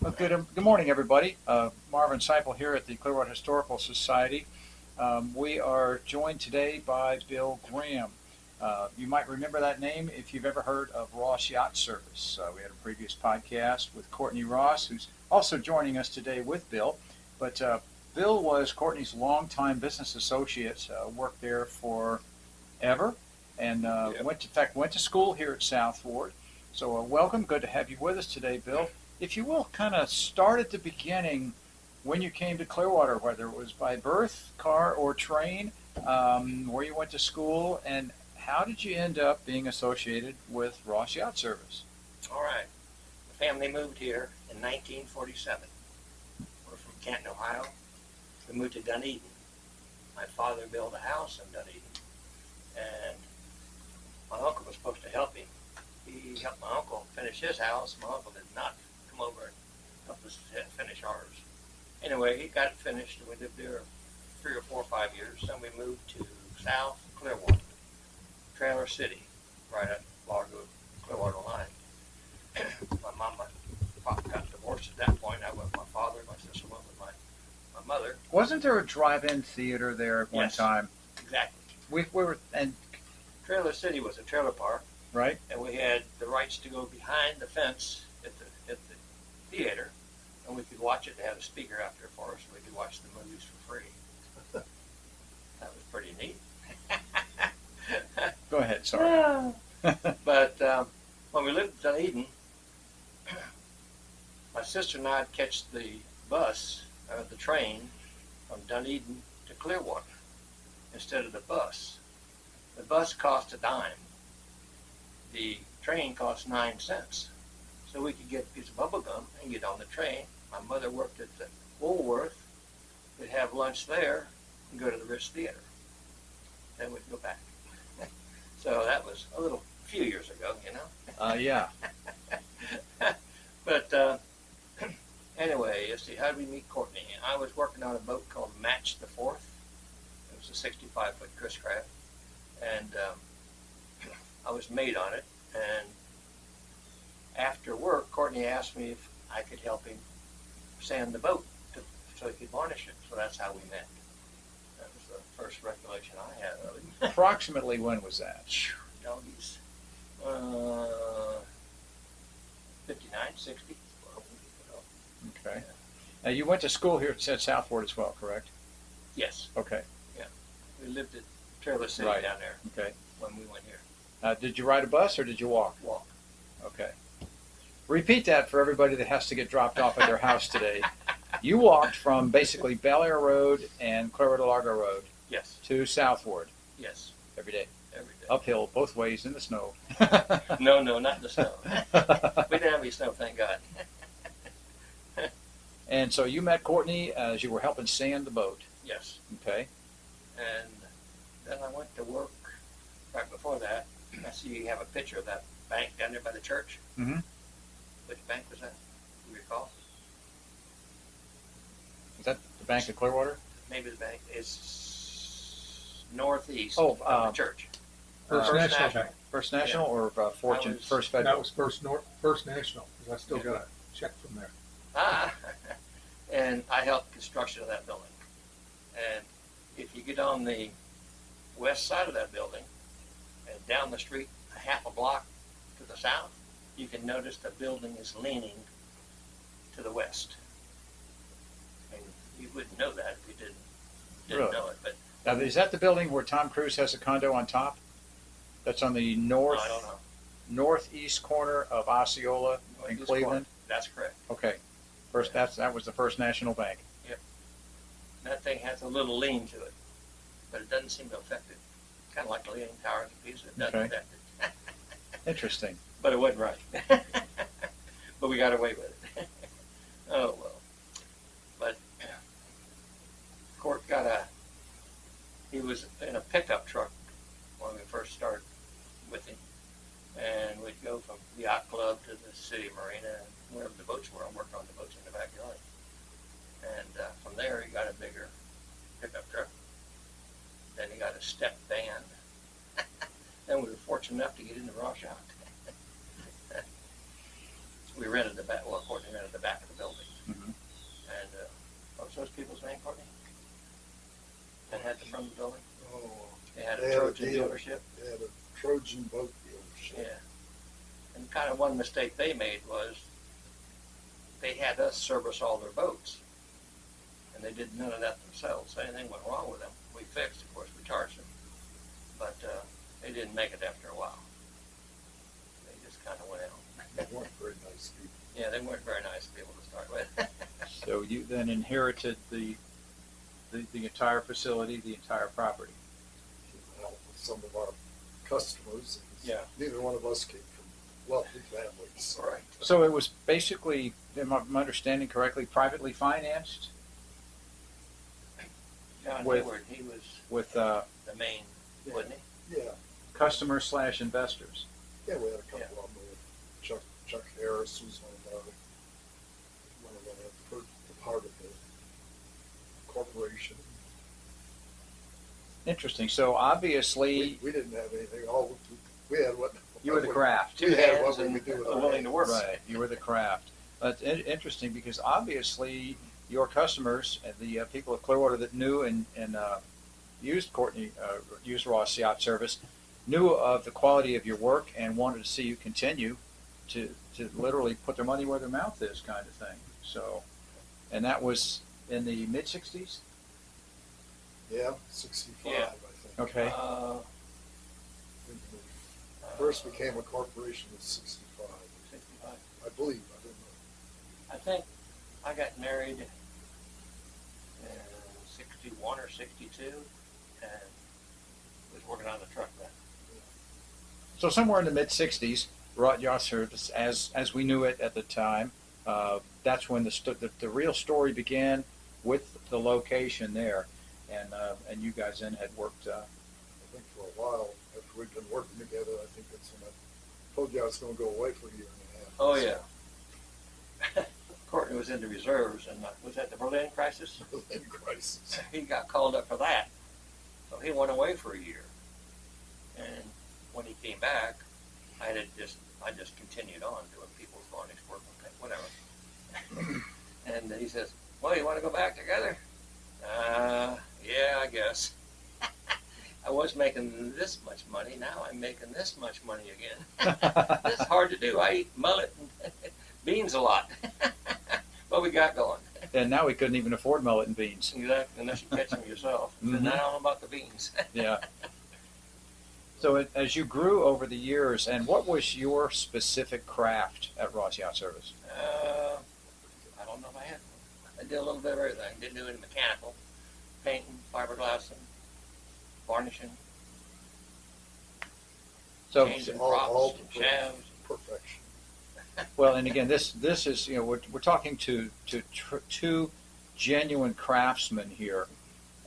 Well, good morning, everybody. Marvin Seipel here at the Clearwater Historical Society. We are joined today by Bill Graham. You might remember that name if you've ever heard of Ross Yacht Service. We had a previous podcast with Courtney Ross, who's also joining us today with Bill. But Bill was Courtney's longtime business associate, worked there forever, and went to school here at Southward. So welcome, good to have you with us today, Bill. If you will, kind of start at the beginning when you came to Clearwater, whether it was by birth, car, or train, where you went to school, and how did you end up being associated with Ross Yacht Service? All right. The family moved here in 1947. We're from Canton, Ohio. We moved to Dunedin. My father built a house in Dunedin, and my uncle was supposed to help him. He helped my uncle finish his house. My uncle did not come over and help us finish ours. Anyway, he got it finished, and we lived there 3 or 4 or 5 years. Then we moved to South Clearwater, Trailer City, right at Largo Clearwater line. My mom and papa got divorced at that point. I went with my father, my sister went with my mother. Wasn't there a drive-in theater there at one time? Exactly. We were, and Trailer City was a trailer park. Right. And we had the rights to go behind the fence at the theater, and we could watch it. They had a speaker out there for us, so we could watch the movies for free. That was pretty neat. Go ahead, sorry. But when we lived in Dunedin, my sister and I'd catch the bus, or the train, from Dunedin to Clearwater instead of the bus. The bus cost a dime. The train cost 9 cents. So we could get a piece of bubble gum and get on the train. My mother worked at the Woolworth. We'd have lunch there and go to the Ritz Theater. Then we'd go back. So that was a few years ago, you know? Yeah. But anyway, you see, how did we meet Courtney? I was working on a boat called Match the Fourth. It was a 65-foot Chris Craft. And I was mate on it, and after work, Courtney asked me if I could help him sand the boat so he could varnish it. So that's how we met. That was the first recollection I had of him. Approximately when was that? Doggies. 59, 60. Okay. Now you went to school here at Southward as well, correct? Yes. Okay. Yeah. We lived at Trailer City down there. Okay. When we went here. Did you ride a bus or did you walk? Walk. Okay. Repeat that for everybody that has to get dropped off at their house today. You walked from basically Bel Air Road and Clearwater Largo Road. Yes. To Southward. Yes. Every day. Every day. Uphill, both ways in the snow. No, not in the snow. We didn't have any snow, thank God. And so you met Courtney as you were helping sand the boat. Yes. Okay. And then I went to work right before that. I see you have a picture of that bank down there by the church. Mm-hmm. Which bank was that? Do you recall? Is that the Bank of Clearwater? Maybe the bank is northeast of the church. First National Bank. First National or Fortune? First Federal? That was First National, because I still got a check from there. And I helped construction of that building. And if you get on the west side of that building and down the street a half a block to the south, you can notice the building is leaning to the west. And you wouldn't know that if you didn't Really? know it. But Now, is that the building where Tom Cruise has a condo on top? That's on the I don't know. northeast corner of Osceola in This Cleveland? corner. That's correct. Okay. That was the First National Bank. Yep. That thing has a little lean to it, but it doesn't seem to affect it. Kind of like the leaning tower in Pisa. It doesn't Okay. affect it. Interesting. But it wasn't right. But we got away with it. Oh, well. But Court he was in a pickup truck when we first started with him. And we'd go from the yacht club to the city marina, and wherever the boats were, I worked on the boats in the backyard. And from there, he got a bigger pickup truck. Then he got a step van. Then we were fortunate enough to get into Ross Yacht. We rented the back, well, Courtney rented the back of the building. What's those people's name, Courtney? That had the front of the building? Oh, They had They a had a Trojan deal. dealership. they had a Trojan boat dealership. Yeah. And kind of one mistake they made was they had us service all their boats. And they did none of that themselves. If anything went wrong with them, we fixed. Of course, we charged them. But they didn't make it after a while. They just kind of went out. They weren't very nice people. Yeah, they weren't very nice people to start with. So you then inherited the entire facility, the entire property. Help with some of our customers. Yeah. Neither one of us came from wealthy families. Right. So it was basically, am I understanding correctly, privately financed John With- Hayward, he was with the main, wasn't he? Yeah, customers/investors. yeah, we had a couple Yeah. of them. Chuck Harris was one of the part of the corporation. Interesting. So obviously, We didn't have anything. All we had what you were the craft. Two We had hands what we and could do with are our willing to work. Right, you were the craft. That's interesting because obviously your customers and the people of Clearwater that knew and used used Ross Yacht Service knew of the quality of your work and wanted to see you continue to literally put their money where their mouth is, kind of thing. So, and that was in the mid '60s. Yeah, 65, Yeah. I think. Okay. When we first became a corporation was 65. 65. I believe. I don't know. I think I got married in 61 or 62 and was working on the truck then. So somewhere in the mid '60s, Ross Yacht Service, as we knew it at the time, that's when the real story began with the location there, and you guys then had worked. I think for a while, after we'd been working together, I think that's when I told you I was going to go away for a year and a half. Oh, yeah. Courtney was in the reserves, and was that the Berlin crisis? In crisis. He got called up for that. So he went away for a year. And when he came back, I just continued on doing people's varnish work, whatever. And he says, well, you want to go back together? Yeah, I guess. I was making this much money. Now I'm making this much money again. It's hard to do. I eat mullet and beans a lot. But we got going. And now we couldn't even afford mullet and beans. Exactly, unless you catch them yourself. And I don't know about the beans. Yeah. So as you grew over the years, and what was your specific craft at Ross Yacht Service? I don't know if I had one. I did a little bit of everything. Didn't do any mechanical, painting, fiberglassing, varnishing, So, changing all props and shafts. perfection. well, and again, this is, we're talking to two genuine craftsmen here,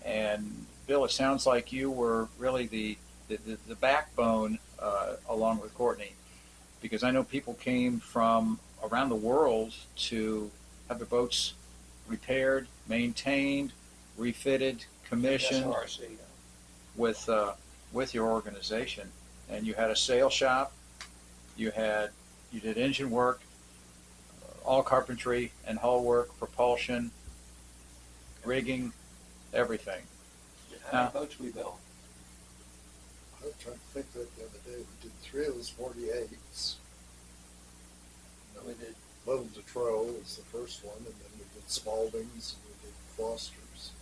and Bill, it sounds like you were really the backbone along with Courtney, because I know people came from around the world to have their boats repaired, maintained, refitted, commissioned SRC. with your organization. And you had a sail shop, you did engine work, all carpentry and hull work, propulsion, rigging, everything. How many boats we built? I was trying to think that the other day. We did 3 of those 48s. We did. Little Detroit was the first one, and then we did Spaldings and we did Fosters.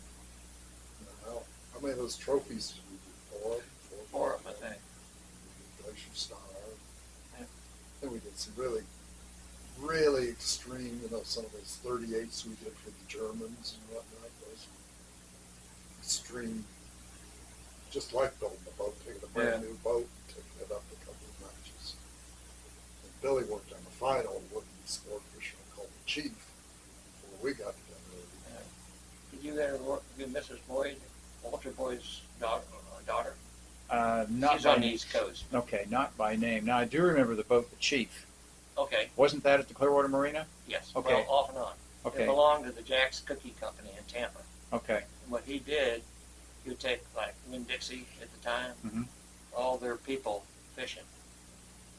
How many of those trophies did we do? 4? 4 of them, I think. We did Glacier Star. Yeah. Then we did some really, really extreme, some of those 38s we did for the Germans and whatnot. Those extreme, just like building a boat, taking a brand new boat, taking it up a couple of notches. And Billy worked on the final wooden sport fisherman called the Chief before we got together. Did you ever work with Mrs. Boyd, Walter Boyd's daughter? Not She's by on the East Coast. Okay, not by name. Now I do remember the boat, the Chief. Okay, Wasn't that at the Clearwater Marina? yes. Okay. Well, off and on. It Okay. belonged to the Jack's Cookie Company in Tampa. Okay. And what he did, he would take, like, Winn-Dixie at the time, Mhm. all their people fishing.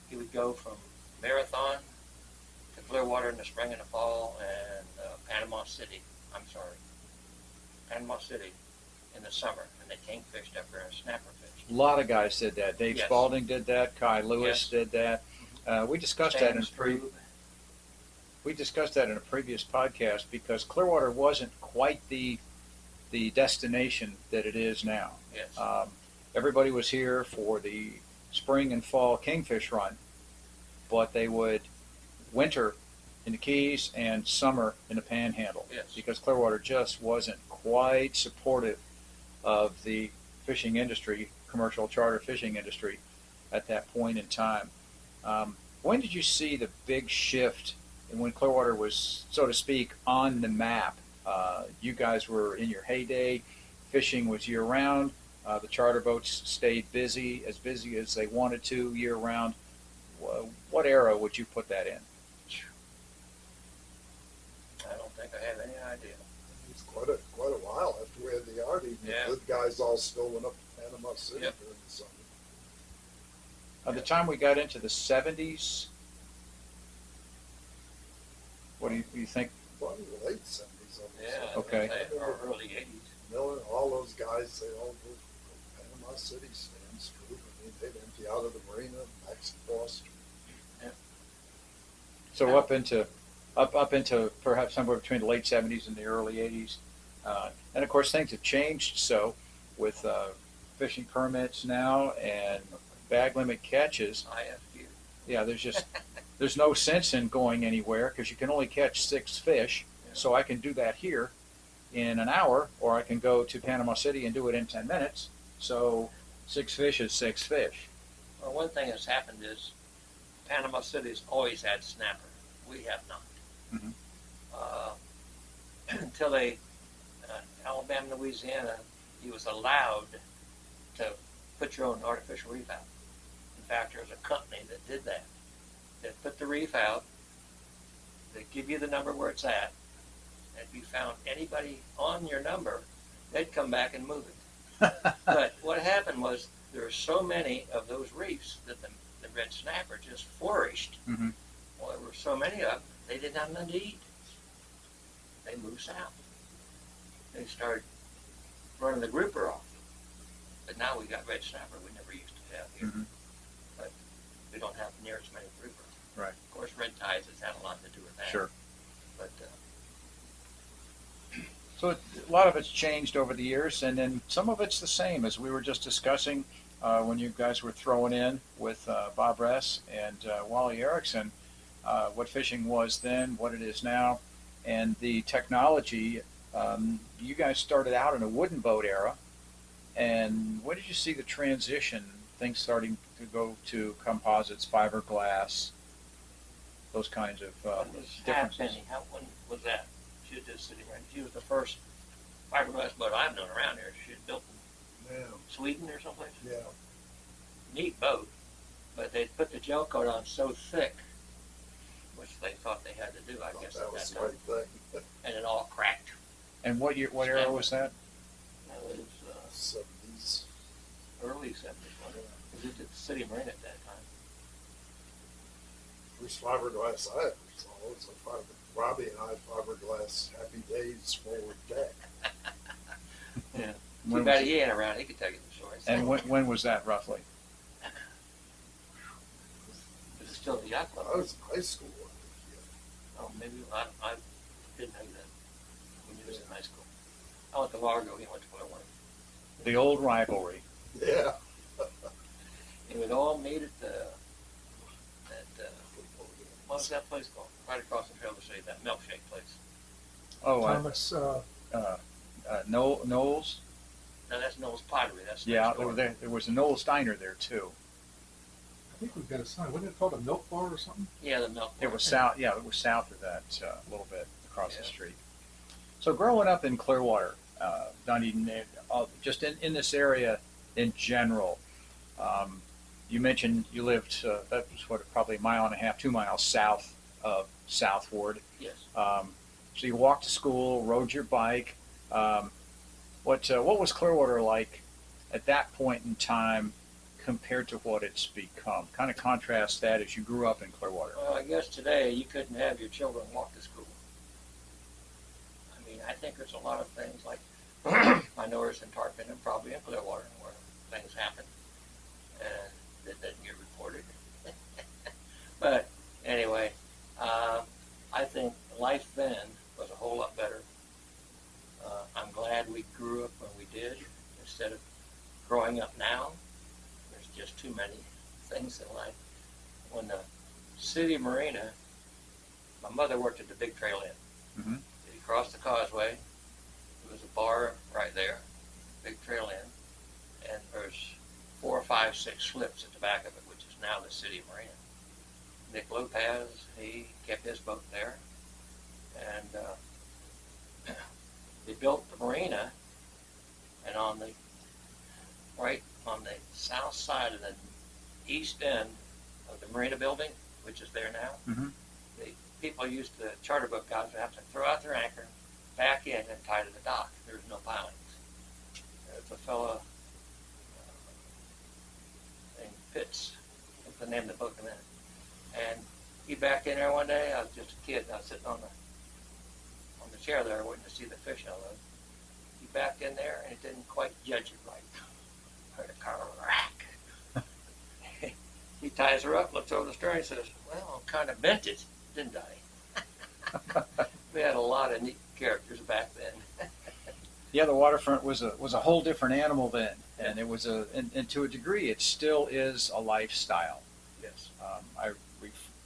He would go from Marathon to Clearwater in the spring and the fall, and Panama City, Panama City in the summer, and they kingfished up there and snapper fished. A lot of guys did that. Dave Yes. Spalding did that. Kai Lewis Yes. did that. We discussed that in a previous podcast because Clearwater wasn't quite the destination that it is now. Yes. Everybody was here for the spring and fall kingfish run, but they would winter in the Keys and summer in the Panhandle. Yes. Because Clearwater just wasn't quite supportive of the fishing industry, commercial charter fishing industry, at that point in time. When did you see the big shift and when Clearwater was, so to speak, on the map? You guys were in your heyday. Fishing was year-round. The charter boats stayed busy as they wanted to year-round. What era would you put that in? I don't think I have any idea. It's quite a while after we had the yard. Even Yeah. the good guys all still went up to Panama City Yep. during the summer. By the time we got into the 70s, what do you think? Probably the late 70s. Yeah. Okay. Or early 80s. Miller, all those guys, they all go to Panama City, Stan Stroop. I mean, they'd empty out of the marina, Max Foster. So up into perhaps somewhere between the late 70s and the early 80s. And of course things have changed so with fishing permits now and bag limit catches. IFU. Yeah, there's no sense in going anywhere because you can only catch 6 fish. Yeah. So I can do that here in an hour, or I can go to Panama City and do it in 10 minutes. So 6 fish is 6 fish. Well, one thing that's happened is Panama City's always had snapper. We have not. Mhm. Until Alabama, Louisiana, he was allowed to put your own artificial reef out. In fact, there was a company that did that. They put the reef out, they give you the number where it's at, and if you found anybody on your number, they'd come back and move it. But what happened was there were so many of those reefs that the red snapper just flourished. Mhm. Well, there were so many of them, they didn't have nothing to eat. They moved south. They started running the grouper off. But now we got red snapper we never used to have here. Mhm. But we don't have near as many grouper. Right. Of course, red tides has had a lot to do with that. Sure. But So a lot of it's changed over the years, and then some of it's the same, as we were just discussing when you guys were throwing in with Bob Ress and Wally Erickson, what fishing was then, what it is now, and the technology. You guys started out in a wooden boat era, and when did you see the transition, things starting to go to composites, fiberglass, those kinds of when was differences? Halfpenny? When was that? She was just sitting right. She was the first fiberglass boat I've known around here. She had built in Yeah, Sweden or someplace. yeah. Neat boat, but they put the gel coat on so thick, which they thought they had to do, I Thought guess, that at was that the time, right thing. and it all cracked. And what era was that? That was 70s. early 70s, wasn't it? Because it did the City Marine at that time. First fiberglass I ever saw was a Robbie and I fiberglass Happy Days forward deck. Yeah. Too When bad was- he ain't around. He could tell you the story. And when was that roughly? Is it still the yacht club? I was in high school. Oh, maybe I didn't know that when he was in high school. I went to Largo. He went to Clearwater. The old rivalry. Yeah. He would all meet at what was that place called? Right across the trail to say that milkshake place. Oh, Thomas, Knowles. No, that's Noel's Pottery. That's Yeah, next door. there was a Knowles Steiner there too. I think we've got a sign. Wasn't it called a milk bar or something? Yeah, the milk. It bar. was south. Yeah, it was south of that a little bit across the Yeah. street. So growing up in Clearwater, Dunedin, just in this area in general, you mentioned you lived. That was probably a mile and a half, 2 miles south of Southward. Yes. So you walked to school, rode your bike. What was Clearwater like at that point in time compared to what it's become? Kind of contrast that as you grew up in Clearwater. Well, I guess today you couldn't have your children walk to school. I mean, I think there's a lot of things like I know there's in Tarpon and probably in Clearwater where things happen and that doesn't get reported. But anyway, I think life then was a whole lot better. I'm glad we grew up when we did instead of growing up now. There's just too many things in life. When the city marina, my mother worked at the Big Trail Inn. Mm-hmm. You crossed the causeway, there was a bar right there, Big Trail Inn, and there's 4, 5, 6 slips at the back of it, which is now the city marina. Nick Lopez, he kept his boat there, and they built the marina, and right on the south side of the east end of the marina building, which is there now, Mm-hmm. the people used to, charter boat guys would have to throw out their anchor, back in and tie to the dock. There's no pilings. There's a fellow named Pitts, what's the name of the boat in a minute, and he back in there one day. I was just a kid, and I was sitting on the chair there waiting to see the fish I loved. He backed in there, and it didn't quite judge it right. Heard a car rack. He ties her up, looks over the stern, and says, "Well, I kind of bent it, didn't I?" We had a lot of neat characters back then. Yeah, the waterfront was a whole different animal then, and it was and to a degree, it still is a lifestyle. Yes. I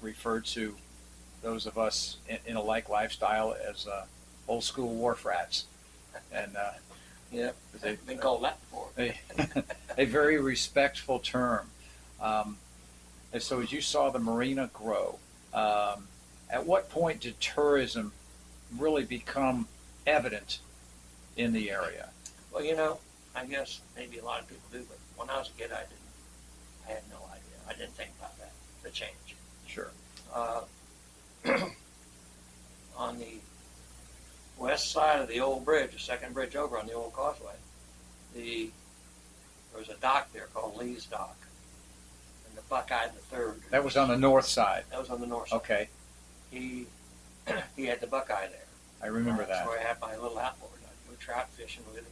refer to those of us in a like lifestyle as old school wharf rats, and Yeah, I've been called that before. a very respectful term. And so as you saw the marina grow, at what point did tourism really become evident in the area? Well, I guess maybe a lot of people do, but when I was a kid, I had no idea. I didn't think about that, the change. Sure. On the west side of the old bridge, the second bridge over on the old causeway, there was a dock there called Lee's Dock, and the Buckeye the Third. That was on the north side. That was on the north side. Okay, He had the Buckeye there. I remember that. That's where I had my little outboard. I'd go trout fishing with him.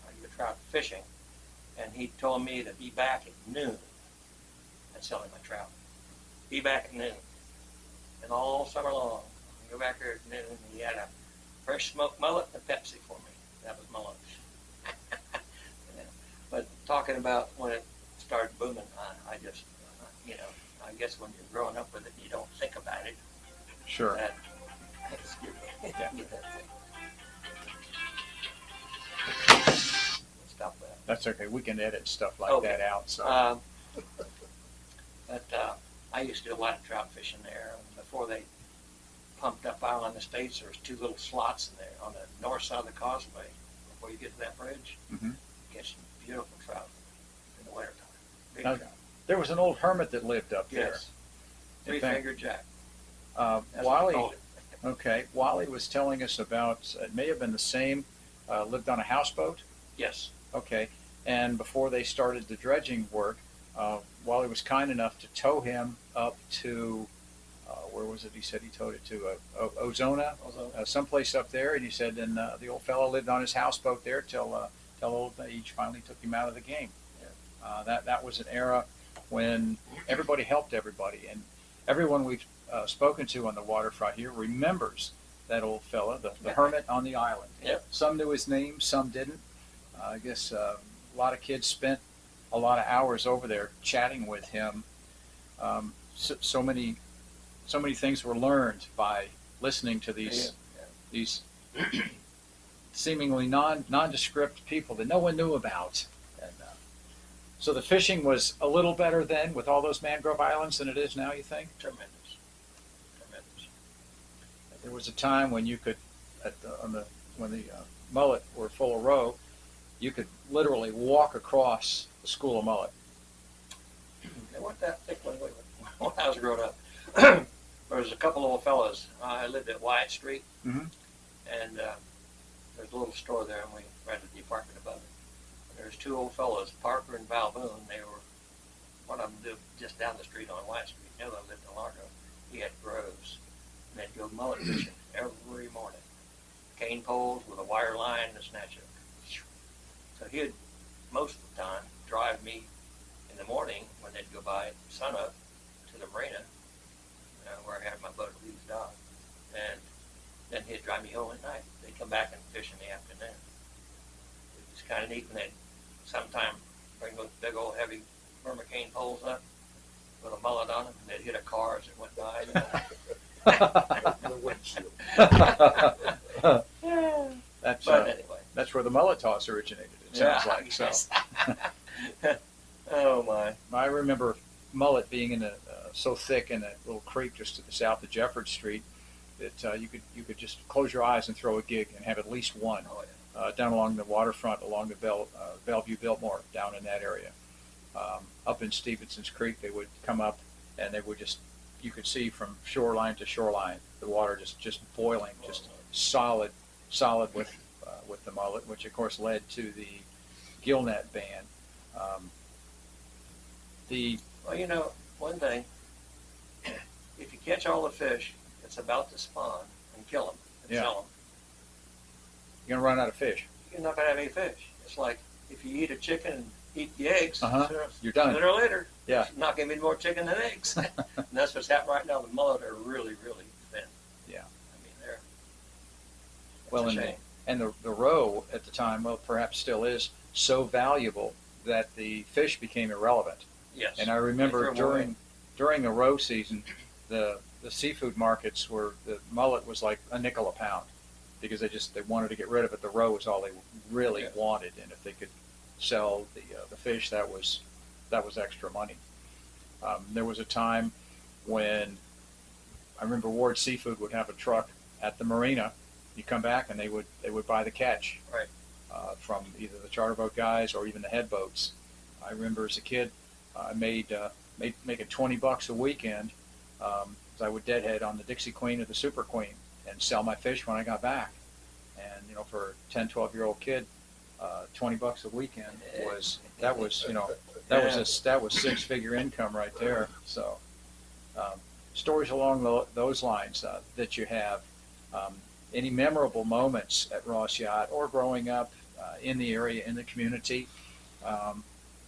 I'd go trout fishing, and he told me to be back at noon. I'd sell him my trout. Be back at noon. And all summer long, I'd go back there at noon, and he had a fresh smoked mullet and a Pepsi for me. That was my lunch. But talking about when it started booming, I just, I guess when you're growing up with it, you don't think about it. Sure. Excuse me. Yeah. Get that thing. Stop that. That's okay. We can edit stuff like Okay. that out. So. But I used to do a lot of trout fishing there. And before they pumped up Island Estates, there was 2 little slots in there on the north side of the causeway. Before you get to that bridge, Mm-hmm. get some beautiful trout in the wintertime. Big Now, trout. There was an old hermit that lived up there. Yes. In fact, 3-fingered jack. That's what we Wally. called him. Okay, Wally was telling us about. It may have been the same. Lived on a houseboat. Yes. Okay, and before they started the dredging work, Wally was kind enough to tow him up to, where was it? He said he towed it to Ozona, someplace up there, and he said, and the old fellow lived on his houseboat there till old age finally took him out of the game. Yeah. That was an era when everybody helped everybody, and everyone we've spoken to on the waterfront here remembers that old fella, the hermit on the island. Yep. Some knew his name, some didn't. I guess a lot of kids spent a lot of hours over there chatting with him. So many things were learned by listening to these seemingly nondescript people that no one knew about. And so the fishing was a little better then with all those mangrove islands than it is now, you think? Tremendous. There was a time when you could, when the mullet were full of roe, you could literally walk across the school of mullet. They weren't that thick when I was growing up. There was a couple old fellas. I lived at Wyatt Street, Mhm. and there's a little store there, and we rented the apartment above it. And there's 2 old fellas, Parker and Val Boone. One of them lived just down the street on Wyatt Street. The other lived in Largo. He had groves. And they'd go mullet fishing every morning. Cane poles with a wire line and a snatch hook. So he'd, most of the time, drive me in the morning when they'd go by at sunup to the marina, where I had my boat at Lee's Dock. And then he'd drive me home at night. They'd come back and fish in the afternoon. It was kind of neat when they'd sometime bring those big old heavy Burma cane poles up with a mullet on them, and they'd hit a car as it went by. The windshield. That's But anyway. that's where the mullet toss originated. It sounds like so. Oh my! I remember mullet being in so thick in that little creek just to the south of Jeffords Street that you could just close your eyes and throw a gig and have at least one Oh yeah. down along the waterfront, along the Bellevue Biltmore, down in that area. Up in Stevenson's Creek, they would come up and they would just, you could see from shoreline to shoreline, the water just boiling, just solid with the mullet, which of course led to the gillnet ban. Well, you know, one thing, if you catch all the fish that's about to spawn and kill them and sell them, you're gonna run out of fish. you're not going to have any fish. It's like if you eat a chicken and eat the eggs, You're done. sooner or later, Yeah. there's not going to be more chicken than eggs. And that's what's happening right now. The mullet are really, really thin. Yeah. I mean, they're, Well, it's a shame. and the roe at the time, well, perhaps still is, so valuable that the fish became irrelevant. Yes. And I remember They threw 'em away. during the roe season, the seafood markets were, the mullet was like a nickel a pound because they wanted to get rid of it. The roe was all they really Yeah. wanted, and if they could sell the fish, that was extra money. There was a time when I remember Ward Seafood would have a truck at the marina. You come back and they would buy the catch, Right. from either the charter boat guys or even the head boats. I remember as a kid, I made making $20 a weekend. 'Cause I would deadhead on the Dixie Queen or the Super Queen and sell my fish when I got back. And for a 10, 12-year-old kid, $20 a weekend that was six-figure income right there. So stories along those lines that you have. Any memorable moments at Ross Yacht or growing up in the area, in the community?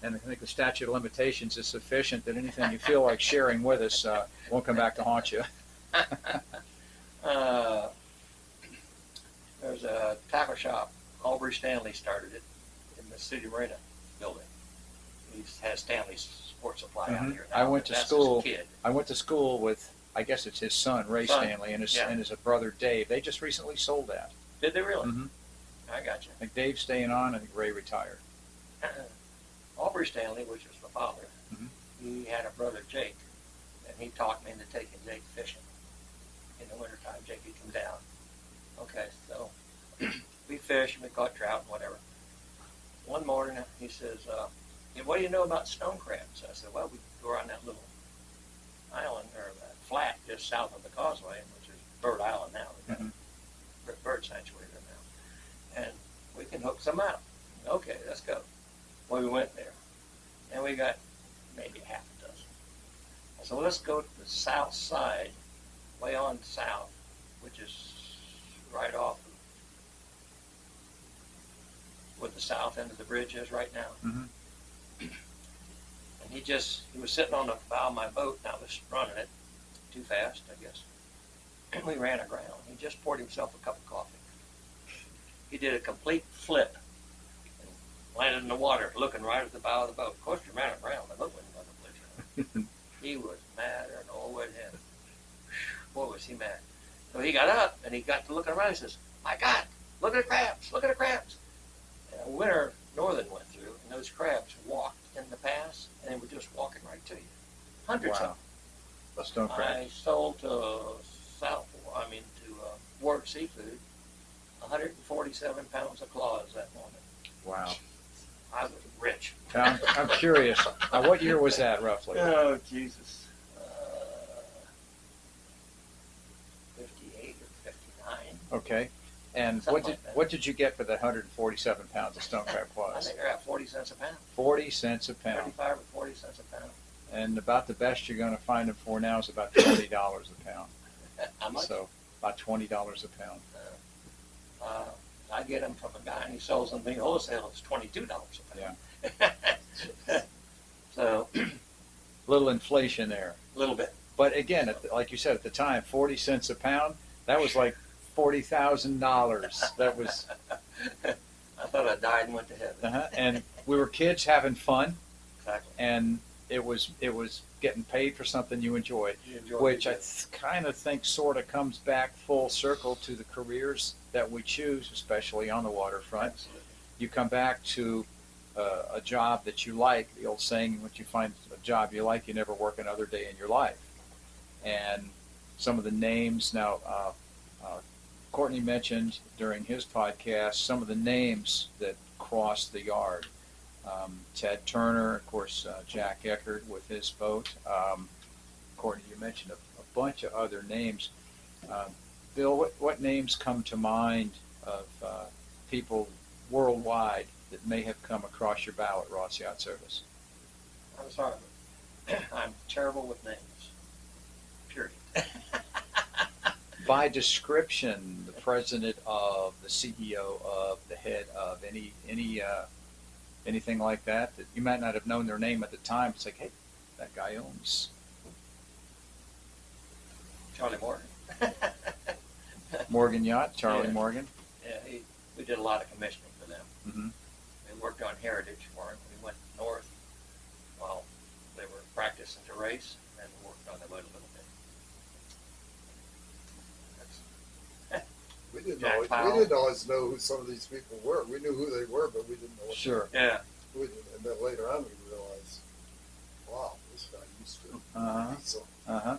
And I think the statute of limitations is sufficient that anything you feel like sharing with us won't come back to haunt you. There's a tackle shop. Aubrey Stanley started it in the City Marina building. He has Stanley's Sports Supply out here now. I went to That's his school. kid. I went to school with, I guess it's his son, Ray Stanley, and his brother Dave. They just recently sold that. Did they really? Mm-hmm. I got you. I think Dave's staying on. I think Ray retired. Aubrey Stanley, which was my father, Mhm. he had a brother Jake, and he talked me into taking Jake fishing. In the wintertime, Jake would come down. Okay, so we fished and we caught trout and whatever. One morning he says, "Hey, what do you know about stone crabs?" I said, "Well, we go around that little island or that flat just south of the causeway, which is Bird Island now. We've got a bird sanctuary there now, and we can hook some out." Okay, let's go. Well, we went there, and we got maybe half a dozen. I said, well, let's go to the south side, way on south, which is right off of where the south end of the bridge is right now. Mhm. And he was sitting on the bow of my boat, and I was running it too fast, I guess. And we ran aground. He just poured himself a cup of coffee. He did a complete flip and landed in the water, looking right at the bow of the boat. Of course, you ran around. The boat wasn't going to place. He was madder than old red hen. Boy, was he mad. So he got up, and he got to looking around. He says, "My God, look at the crabs! Look at the crabs!" And a winter northern went through, and those crabs walked in the pass, and they were just walking right to you. Hundreds Wow. of A stone them. crab. I sold to Ward Seafood 147 pounds of claws that morning. Wow. I was rich. I'm curious. What year was that roughly? Oh, Jesus. 58 or 59. Okay. And Something like that. what did you get for that 147 pounds of stone crab I claws? think they're at 40 cents a pound. 40 cents a pound. 35 or 40 cents a pound. And about the best you're going to find them for now is about $20 a pound. How much? So about $20 a pound. I get them from a guy and he sells them to me wholesale. It's $22 a pound. Yeah. So, Little inflation there. a little bit. But again, like you said, at the time, 40 cents a pound, that was like $40,000. That was, I thought I died and went to heaven. and we were kids having fun, Exactly. and it was getting paid for something you enjoyed, You enjoyed which it. I kind of think sort of comes back full circle to the careers that we choose, especially on the waterfront. Absolutely. You come back to a job that you like. The old saying, once you find a job you like, you never work another day in your life. And some of the names now, Courtney mentioned during his podcast some of the names that crossed the yard. Ted Turner, of course, Jack Eckert with his boat. Courtney, you mentioned a bunch of other names. Bill, what names come to mind of people worldwide that may have come across your bow at Ross Yacht Service? I'm sorry, but I'm terrible with names. Period. By description, the president of, the CEO of, the head of, anything like that you might not have known their name at the time. It's like, hey, that guy owns Charlie Morgan. Morgan Yacht, Charlie Yeah. Morgan. Yeah, we did a lot of commissioning for them. Mm-hmm. We worked on heritage for them. We went north while they were practicing to race, and we worked on the boat a little bit. That's, We didn't Jack always, Powell. we didn't always know who some of these people were. We knew who they were, but we didn't know what Sure. yeah. we didn't. And then later on, we realized, wow, this guy used to. Uh-huh. So Uh-huh.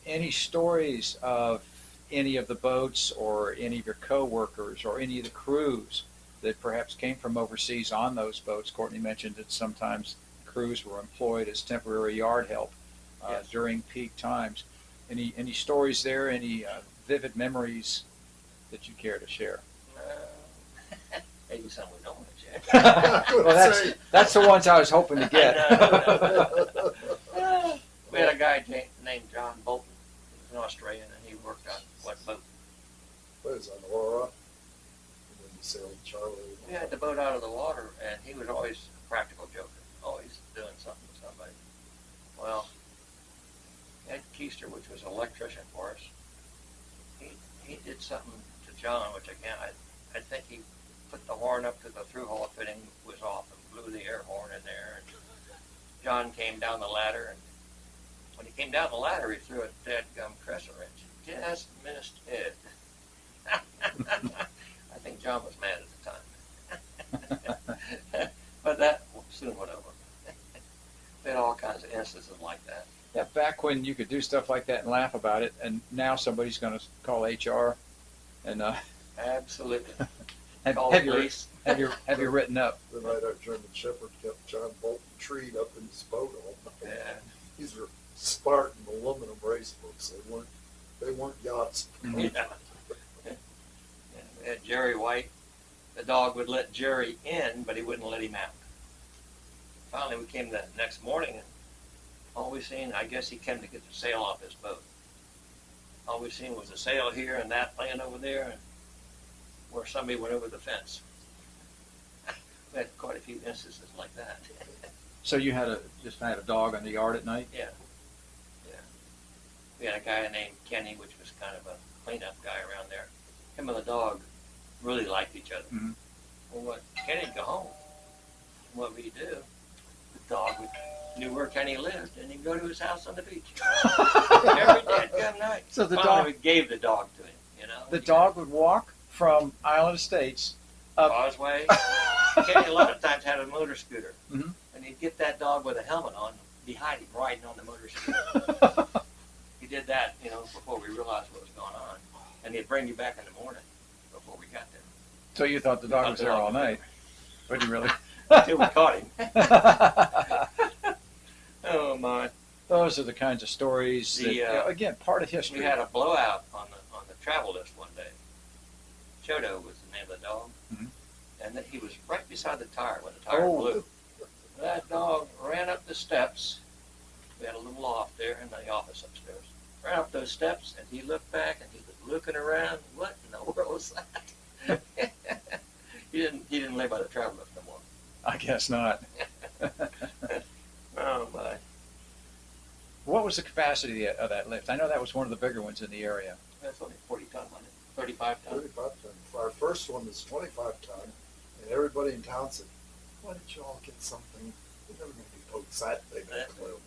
Any stories of any of the boats or any of your co-workers or any of the crews that perhaps came from overseas on those boats? Courtney mentioned that sometimes crews were employed as temporary yard help Yes. during peak times. Any stories there? Any vivid memories that you care to share? Maybe some we don't want to share. Well, that's the ones I was hoping to get. No. We had a guy named John Bolton. He was an Australian, and he worked on what boat? what is that, Aura? And then you sailed Charlie. We had the boat out of the water, and he was always a practical joker, always doing something with somebody. Well, Ed Keister, which was an electrician for us, he did something to John, which again, I think he put the horn up to the through-hull fitting was off and blew the air horn in there. And John came down the ladder, and when he came down the ladder, he threw a dead gum crescent wrench. Just missed Ed. I think John was mad at the time. But that soon went over. We had all kinds of instances like that. Yeah, back when you could do stuff like that and laugh about it, and now somebody's going to call HR and Absolutely. have Call your police. have your written up. The night our German Shepherd kept John Bolton treed up in his boat all night. Yeah. These were Spartan aluminum race books. They weren't yachts. Mm-hmm. Yeah. Yeah, we had Jerry White. The dog would let Jerry in, but he wouldn't let him out. Finally, we came the next morning, and all we seen, I guess he came to get the sail off his boat. All we seen was a sail here and that laying over there, and where somebody went over the fence. We had quite a few instances like that. So you just had a dog on the yard at night? Yeah. We had a guy named Kenny, which was kind of a cleanup guy around there. Him and the dog really liked each other. Mhm. Well, Kenny'd go home. What would he do? The dog knew where Kenny lived, and he'd go to his house on the beach. Every damn night. So the Finally, dog, we gave the dog to him, the dog would walk from Island Estates up. Causeway. Kenny a lot of times had a motor scooter. Mhm. And he'd get that dog with a helmet on behind him riding on the motor scooter. He did that, before we realized what was going on. And he'd bring you back in the morning before we got there. So you thought the dog was there all night, but you really? Until we caught him. Oh my! Those are the kinds of stories that, again, part of history. We had a blowout on the travel list one day. Chodo was the name of the dog, Mhm. and he was right beside the tire when the tire blew. That dog ran up the steps. We had a little loft there in the office upstairs. Ran up those steps, and he looked back, and he was looking around. What in the world was that? He didn't live by the travel lift no more. I guess not. Oh my. What was the capacity of that lift? I know that was one of the bigger ones in the area. That's only 40 ton, wasn't it? 35 ton. 35 ton. Our first one was 25 ton, and everybody in town said, "Why didn't you all get something? We're never going to be boats that big in Clearwater."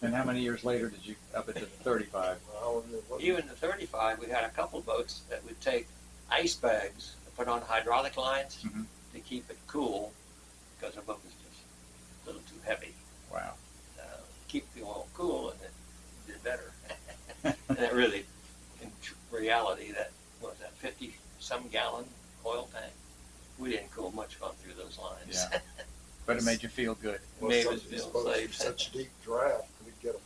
And how many years later did you up it to the 35? Well, it wasn't- Even the 35, we had a couple boats that would take ice bags and put on hydraulic lines Mhm. to keep it cool because the boat was just a little too heavy. Wow. Keep the oil cool, and it did better. And it really, in reality, that what was that 50-some gallon oil tank? We didn't cool much going through those lines. Yeah. But it made you feel good. well, made some us of these feel boats were safe. such deep draft, we'd get them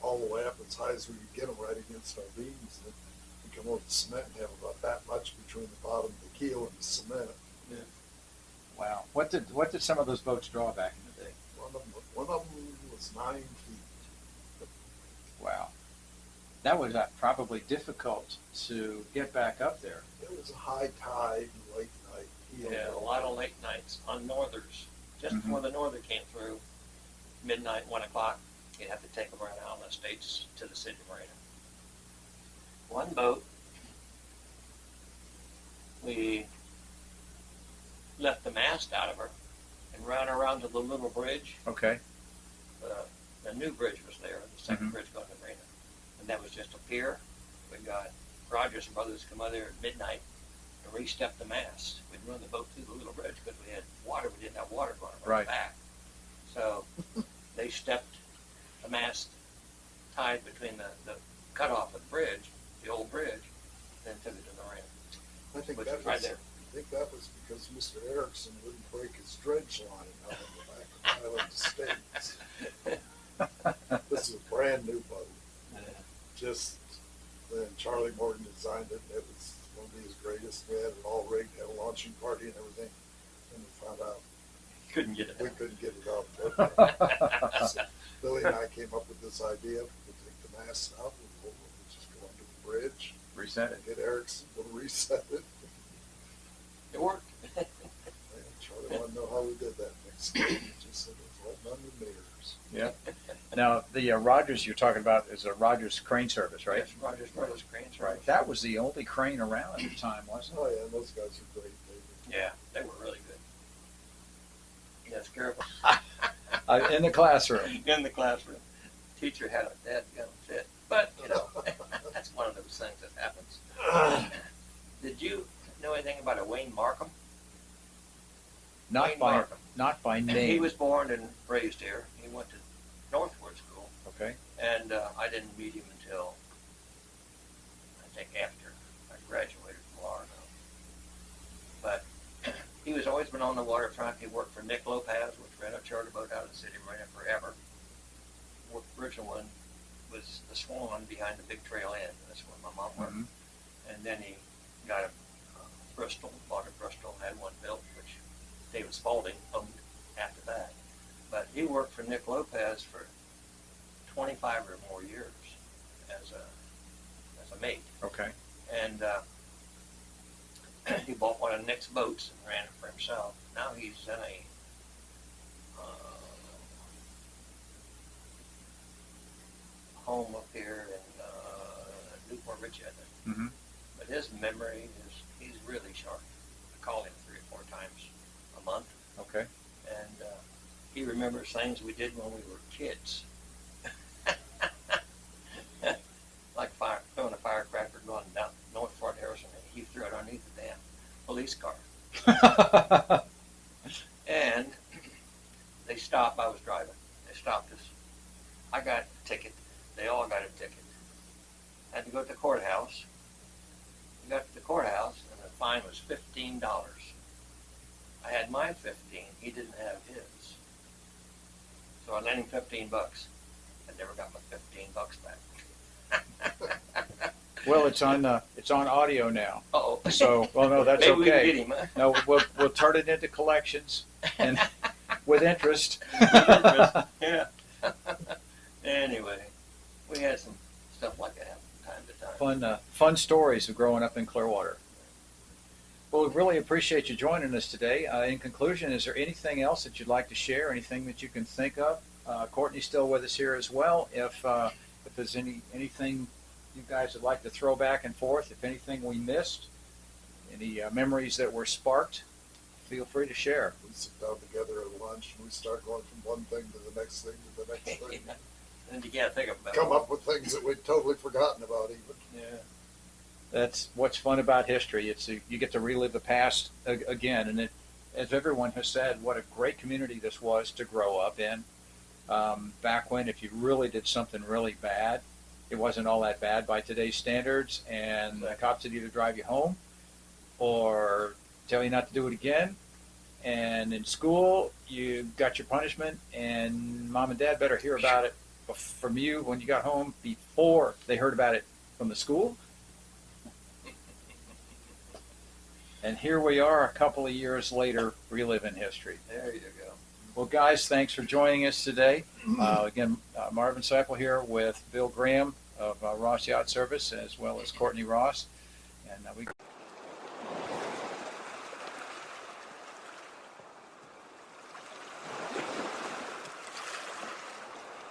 all the way up as high as we could get them right against our beams. And we'd come over the cement and have about that much between the bottom of the keel and the cement. Wow. What did some of those boats draw back in the day? One of them was 9 feet. Wow. That was probably difficult to get back up there. It was a high tide and late night. Yeah, a lot of late nights on northers. Just Mhm. before the norther came through, midnight, 1 o'clock, you'd have to take them around out in the States to the city marina. One boat, we left the mast out of her and ran around to the little bridge. Okay. The new bridge was there, the 2nd Mhm. bridge going to the marina. And that was just a pier. We got Rogers Brothers come out there at midnight and re-step the mast. We'd run the boat through the little bridge because we had water. We didn't have water going around Right. back. So they stepped the mast tied between the cutoff of the bridge, the old bridge, then took it to the marina, I think which that was right was, there. I think that was because Mr. Erickson wouldn't break his dredge line out on the back of the Island Estates. This is a brand new boat. Just then Charlie Morgan designed it, and it was going to be his greatest. We had it all rigged, had a launching party and everything, and we found out Couldn't get it we out. couldn't get it out. So Billy and I came up with this idea: we'll take the mast out, we'll just go under the bridge, Reset it. get Erickson, we'll reset it. It worked. And Charlie wanted to know how we did that next day. He just said it was right under the mirrors. Yeah. Now the Rogers you're talking about is a Rogers crane service, right? Yes, Rogers Brothers cranes. Right. That was the only crane around at the time, wasn't it? Oh yeah, and those guys are great. Yeah, they were really good. Yes, careful. In the classroom. In the classroom, teacher had a dadgum fit, but you know, that's one of those things that happens. Did you know anything about a Wayne Markham? Not Wayne by Markham. not by He name. was born and raised here. He went to Northwood School, Okay. and I didn't meet him until I think after I graduated from Florida. But he was always been on the waterfront. He worked for Nick Lopez, which ran a charter boat out of the city marina forever. The original one was the Swan behind the big trail inn. That's where my mom worked. Mhm. And then he got a Bristol, bought a Bristol, had one built, which David Spalding owned after that. But he worked for Nick Lopez for 25 or more years as a mate. Okay. And he bought one of Nick's boats and ran it for himself. Now he's in a home up here in Newport Ridge, I think. Mhm. But his memory he's really sharp. I call him 3 or 4 times a month. Okay. And he remembers things we did when we were kids. Like throwing a firecracker going down North Fort Harrison, and he threw it underneath the damn police car. And they stopped. I was driving. They stopped us. I got a ticket. They all got a ticket. Had to go to the courthouse. We got to the courthouse, and the fine was $15. I had my 15. He didn't have his. So I lent him $15. I never got my $15 back. Well, it's on audio now. Uh-oh. So, well, no, that's Maybe we can okay. get him, huh? No, we'll turn it into collections and with interest. Yeah. Anyway, we had some stuff like that happen from time to time. Fun stories of growing up in Clearwater. Well, we really appreciate you joining us today. In conclusion, is there anything else that you'd like to share? Anything that you can think of? Courtney's still with us here as well. If there's anything you guys would like to throw back and forth, if anything we missed, any memories that were sparked, feel free to share. We sit down together at lunch and we start going from one thing to the next thing to the next thing. And you can't think about Come up with things that we'd totally forgotten about even. Yeah. That's what's fun about history. You get to relive the past again, and as everyone has said, what a great community this was to grow up in. Back when, if you really did something really bad, it wasn't all that bad by today's standards, and the cops would either drive you home or tell you not to do it again. And in school, you got your punishment, and mom and dad better hear about it from you when you got home before they heard about it from the school. And here we are a couple of years later, reliving history. There you go. Well, guys, thanks for joining us today. Again, Marvin Seipel here with Bill Graham of Ross Yacht Service, as well as Courtney Ross. And we